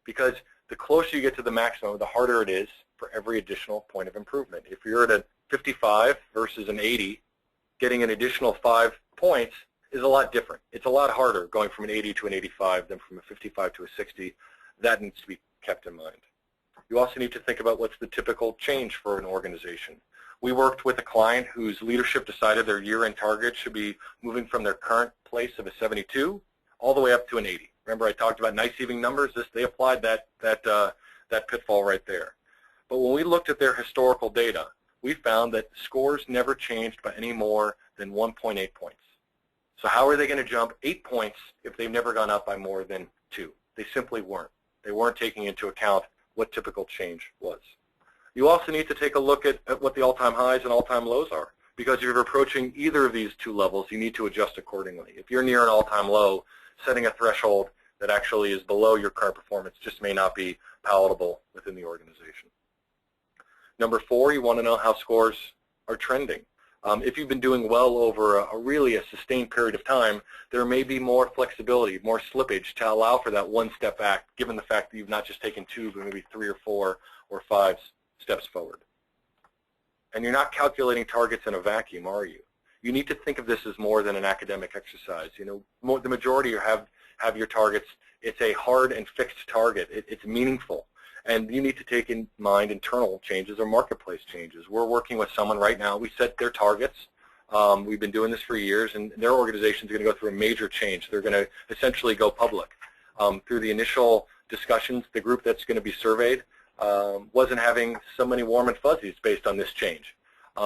Because the closer you get to the maximum, the harder it is for every additional point of improvement. If you're at a 55 versus an 80, getting an additional 5 points is a lot different. It's a lot harder going from an 80 to an 85 than from a 55 to a 60. That needs to be kept in mind. You also need to think about what's the typical change for an organization. We worked with a client whose leadership decided their year-end target should be moving from their current place of a 72 all the way up to an 80. Remember I talked about nice even numbers? They applied that pitfall right there. But when we looked at their historical data, we found that scores never changed by any more than 1.8 points. So how are they going to jump 8 points if they've never gone up by more than 2? They simply weren't. They weren't taking into account what typical change was. You also need to take a look at what the all-time highs and all-time lows are, because if you're approaching either of these two levels, you need to adjust accordingly. If you're near an all-time low, setting a threshold that actually is below your current performance just may not be palatable within the organization. Number 4, you want to know how scores are trending. If you've been doing well over a sustained period of time, there may be more flexibility, more slippage to allow for that one step back, given the fact that you've not just taken 2, but maybe 3 or 4 or 5 steps forward. And you're not calculating targets in a vacuum, are you? You need to think of this as more than an academic exercise. You know, the majority have your targets. It's a hard and fixed target. It's meaningful. And you need to take in mind internal changes or marketplace changes. We're working with someone right now. We set their targets. We've been doing this for years, and their organization is going to go through a major change. They're going to essentially go public. Through the initial discussions, the group that's going to be surveyed wasn't having so many warm and fuzzies based on this change.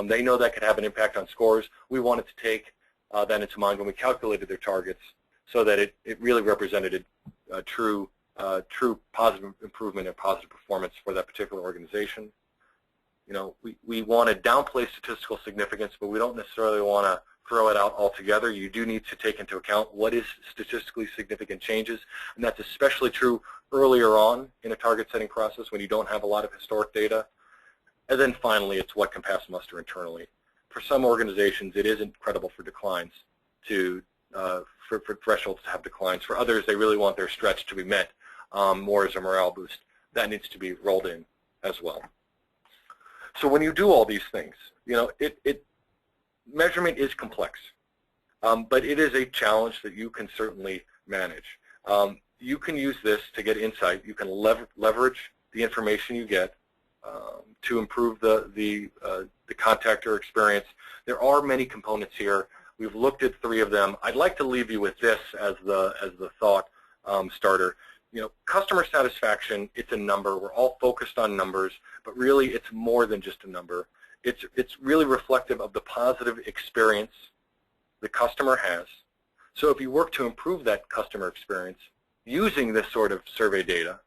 They know that could have an impact on scores. We wanted to take that into mind when we calculated their targets so that it really represented a true positive improvement and positive performance for that particular organization. You know, we want to downplay statistical significance, but we don't necessarily want to throw it out altogether. You do need to take into account what is statistically significant changes, and that's especially true earlier on in a target setting process when you don't have a lot of historic data. And then finally, it's what can pass muster internally. For some organizations, it isn't credible for declines for thresholds to have declines. For others, they really want their stretch to be met more as a morale boost. That needs to be rolled in as well. So when you do all these things, you know, measurement is complex, but it is a challenge that you can certainly manage. You can use this to get insight. You can leverage the information you get to improve the contactor experience. There are many components here. We've looked at 3 of them. I'd like to leave you with this as the thought starter. You know, customer satisfaction, it's a number. We're all focused on numbers, but really it's more than just a number. It's really reflective of the positive experience the customer has. So if you work to improve that customer experience using this sort of survey data,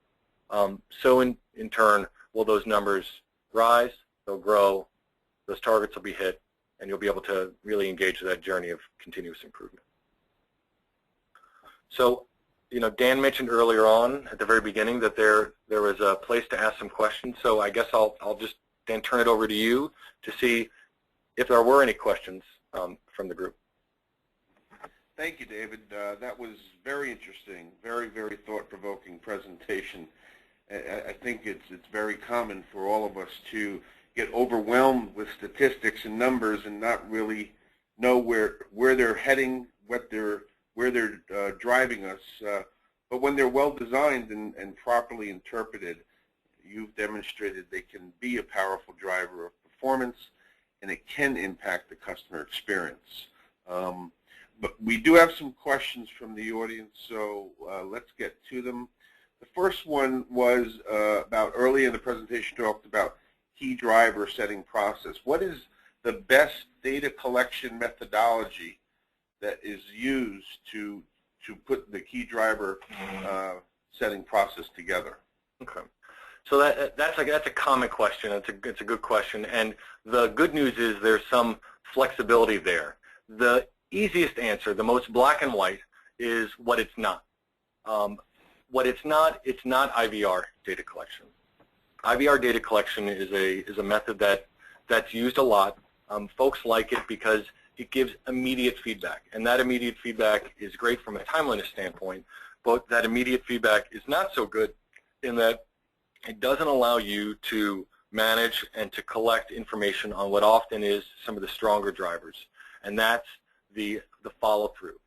so in turn will those numbers rise, they'll grow, those targets will be hit, and you'll be able to really engage that journey of continuous improvement. So, Dan mentioned earlier on at the very beginning that there was a place to ask some questions. So I guess I'll just then turn it over to you to see if there were any questions from the group. Thank you, David. That was very interesting, very, very thought-provoking presentation. I think it's very common for all of us to get overwhelmed with statistics and numbers and not really know where they're heading, where they're driving us. But when they're well designed and properly interpreted, you've demonstrated they can be a powerful driver of performance, and it can impact the customer experience. But we do have some questions from the audience, so let's get to them. The first one was about early in the presentation talked about key driver setting process. What is the best data collection methodology that is used to put the key driver setting process together? Okay. So that's a common question. It's a good question, and the good news is there's some flexibility there. The easiest answer, the most black and white, is what it's not. What it's not IVR data collection. IVR data collection is a method that's used a lot. Folks like it because it gives immediate feedback, and that immediate feedback is great from a timeliness standpoint, but that immediate feedback is not so good in that it doesn't allow you to manage and to collect information on what often is some of the stronger drivers, and that's the follow-through.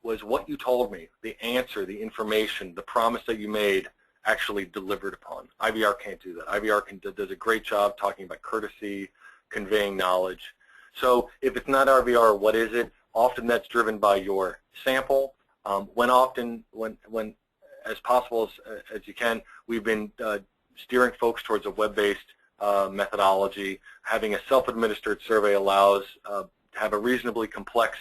Was what you told me, the answer, the information, the promise that you made actually delivered upon. IVR can't do that. IVR does a great job talking about courtesy, conveying knowledge. So if it's not IVR, what is it? Often that's driven by your sample. When as possible as you can, we've been steering folks towards a web-based methodology. Having a self-administered survey allows to have a reasonably complex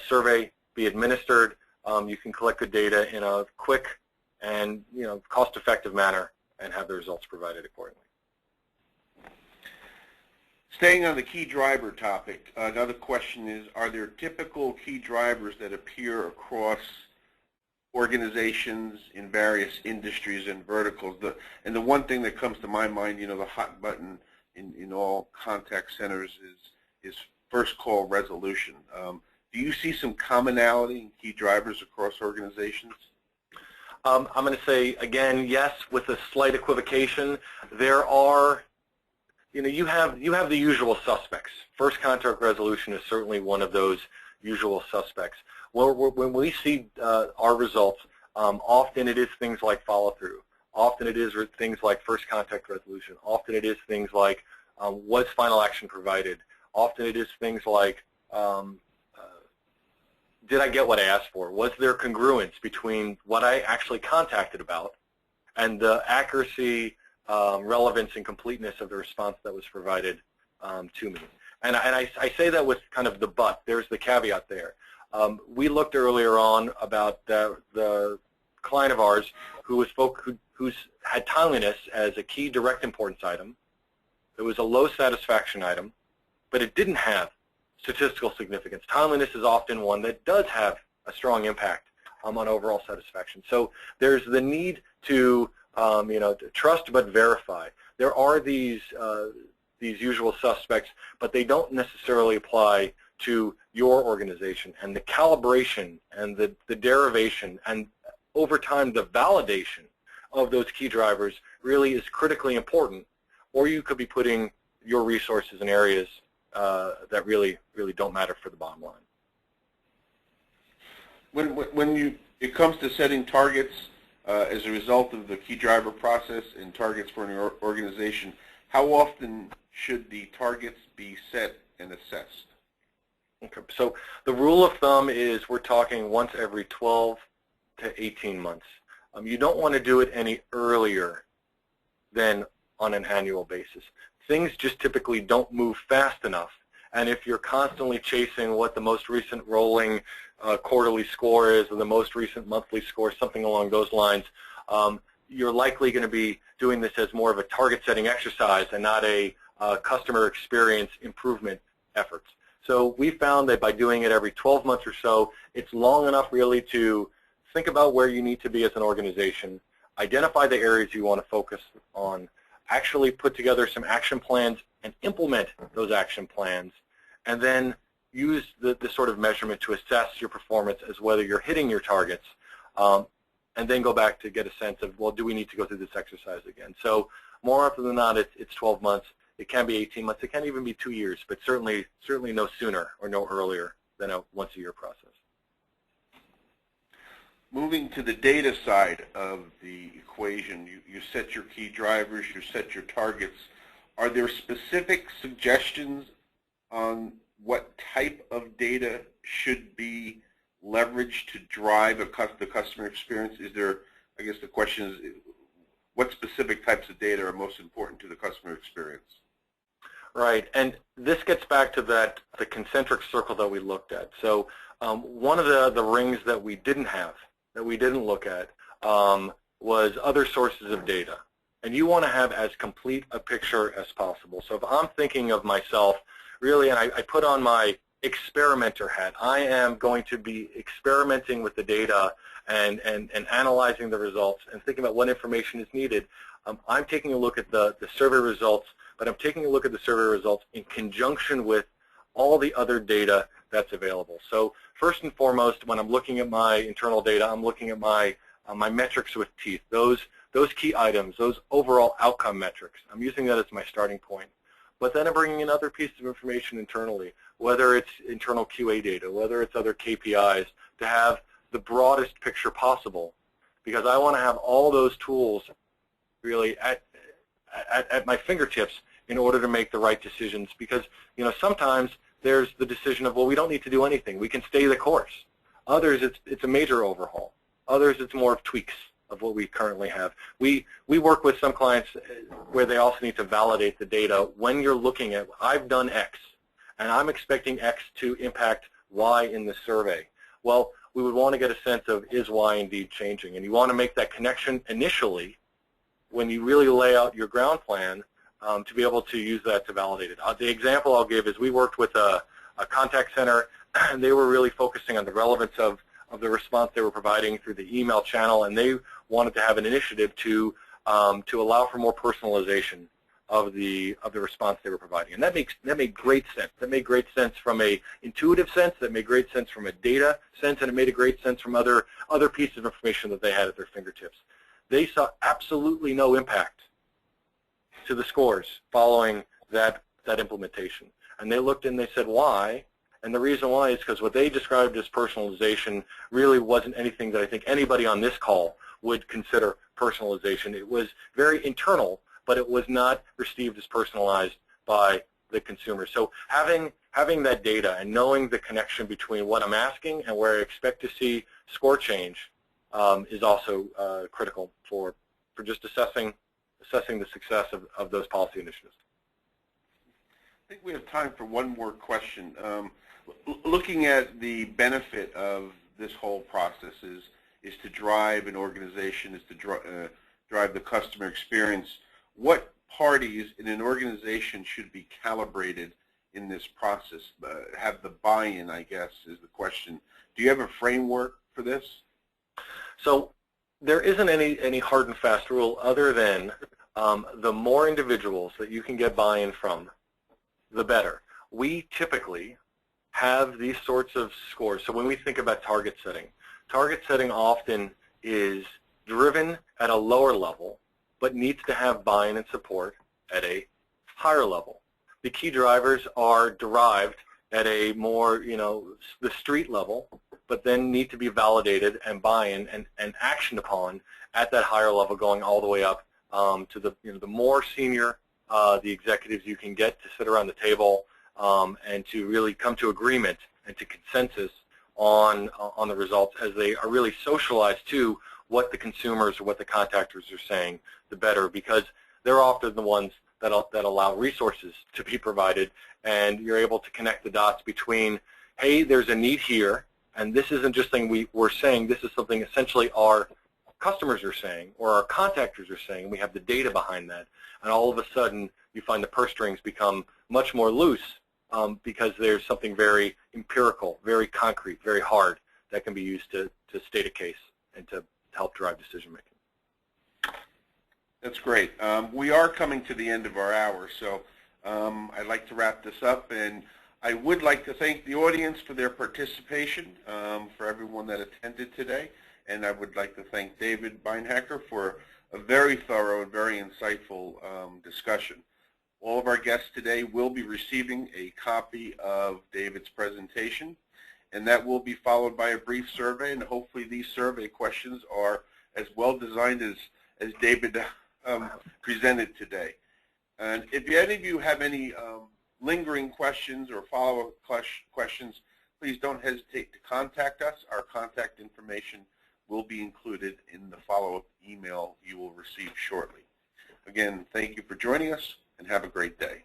survey be administered. You can collect good data in a quick and cost-effective manner and have the results provided accordingly. Staying on the key driver topic, another question is, are there typical key drivers that appear across organizations in various industries and verticals? And the one thing that comes to my mind, the hot button in all contact centers is first call resolution. Do you see some commonality in key drivers across organizations? I'm going to say, again, yes, with a slight equivocation. There are, you have the usual suspects. First contact resolution is certainly one of those usual suspects. When we see our results, often it is things like follow-through. Often it is things like first contact resolution. Often it is things like was final action provided. Often it is things like did I get what I asked for? Was there congruence between what I actually contacted about and the accuracy, relevance, and completeness of the response that was provided to me? And I say that with kind of the but. There's the caveat there. We looked earlier on about the client of ours who's had timeliness as a key direct importance item. It was a low satisfaction item, but it didn't have statistical significance. Timeliness is often one that does have a strong impact on overall satisfaction. So there's the need to to trust but verify. There are these usual suspects, but they don't necessarily apply to your organization. And the calibration and the derivation and over time the validation of those key drivers really is critically important, or you could be putting your resources in areas that really don't matter for the bottom line. When it comes to setting targets as a result of the key driver process and targets for an organization, how often should the targets be set and assessed? Okay, so the rule of thumb is we're talking once every 12 to 18 months. You don't want to do it any earlier than on an annual basis. things just typically don't move fast enough. And if you're constantly chasing what the most recent rolling quarterly score is or the most recent monthly score, something along those lines, you're likely going to be doing this as more of a target-setting exercise and not a customer experience improvement efforts. So we found that by doing it every 12 months or so, it's long enough really to think about where you need to be as an organization, identify the areas you want to focus on, actually put together some action plans and implement those action plans, and then use the sort of measurement to assess your performance as whether you're hitting your targets, and then go back to get a sense of, well, do we need to go through this exercise again? So more often than not, it's 12 months. It can be 18 months. It can even be 2 years, but certainly no sooner or no earlier than a once-a-year process. Moving to the data side of the equation, you set your key drivers, you set your targets. Are there specific suggestions on what type of data should be leveraged to drive the customer experience? Is there, I guess the question is, what specific types of data are most important to the customer experience? Right, and this gets back to the concentric circle that we looked at. So one of the rings that we didn't have, that we didn't look at, was other sources of data. And you want to have as complete a picture as possible. So if I'm thinking of myself, really, and I put on my experimenter hat, I am going to be experimenting with the data and analyzing the results and thinking about what information is needed. I'm taking a look at the survey results, but I'm taking a look at the survey results in conjunction with all the other data that's available. So first and foremost, when I'm looking at my internal data, I'm looking at my metrics with teeth, those key items, those overall outcome metrics. I'm using that as my starting point. But then I'm bringing in other pieces of information internally, whether it's internal QA data, whether it's other KPIs, to have the broadest picture possible, because I want to have all those tools really at my fingertips in order to make the right decisions. Because sometimes there's the decision of, well, we don't need to do anything. We can stay the course. Others, it's a major overhaul. Others, it's more of tweaks of what we currently have. We work with some clients where they also need to validate the data. When you're looking at, I've done X, and I'm expecting X to impact Y in the survey. Well, we would want to get a sense of, is Y indeed changing? And you want to make that connection initially when you really lay out your ground plan to be able to use that to validate it. The example I'll give is we worked with a contact center, and they were really focusing on the relevance of the response they were providing through the email channel, and they wanted to have an initiative to allow for more personalization of the response they were providing. And that made great sense. That made great sense from a intuitive sense, that made great sense from a data sense, and it made a great sense from other pieces of information that they had at their fingertips. They saw absolutely no impact to the scores following that implementation. And they looked and they said, why? And the reason why is because what they described as personalization really wasn't anything that I think anybody on this call would consider personalization. It was very internal, but it was not received as personalized by the consumer. So having that data and knowing the connection between what I'm asking and where I expect to see score change is also critical for just assessing the success of those policy initiatives. I think we have time for one more question. Looking at the benefit of this whole process is to drive an organization, is to drive the customer experience. What parties in an organization should be calibrated in this process? Have the buy-in, I guess, is the question. Do you have a framework for this? So there isn't any hard and fast rule other than the more individuals that you can get buy-in from, the better. We typically have these sorts of scores. So when we think about target setting often is driven at a lower level, but needs to have buy-in and support at a higher level. The key drivers are derived at a more, the street level, but then need to be validated and buy-in and actioned upon at that higher level, going all the way up to the more senior the executives you can get to sit around the table and to really come to agreement and to consensus on the results as they are really socialized to what the consumers or what the contactors are saying, the better, because they're often the ones that allow resources to be provided, and you're able to connect the dots between, hey, there's a need here, and this isn't just something we're saying, this is something essentially our customers are saying or our contractors are saying, and we have the data behind that, and all of a sudden you find the purse strings become much more loose because there's something very empirical, very concrete, very hard that can be used to state a case and to help drive decision making. That's great. We are coming to the end of our hour, so I'd like to wrap this up, and I would like to thank the audience for their participation, for everyone that attended today, and I would like to thank David Beinhacker for a very thorough and very insightful discussion. All of our guests today will be receiving a copy of David's presentation, and that will be followed by a brief survey, and hopefully these survey questions are as well designed as David presented today. And if any of you have any lingering questions or follow-up questions, please don't hesitate to contact us. Our contact information will be included in the follow-up email you will receive shortly. Again, thank you for joining us, and have a great day.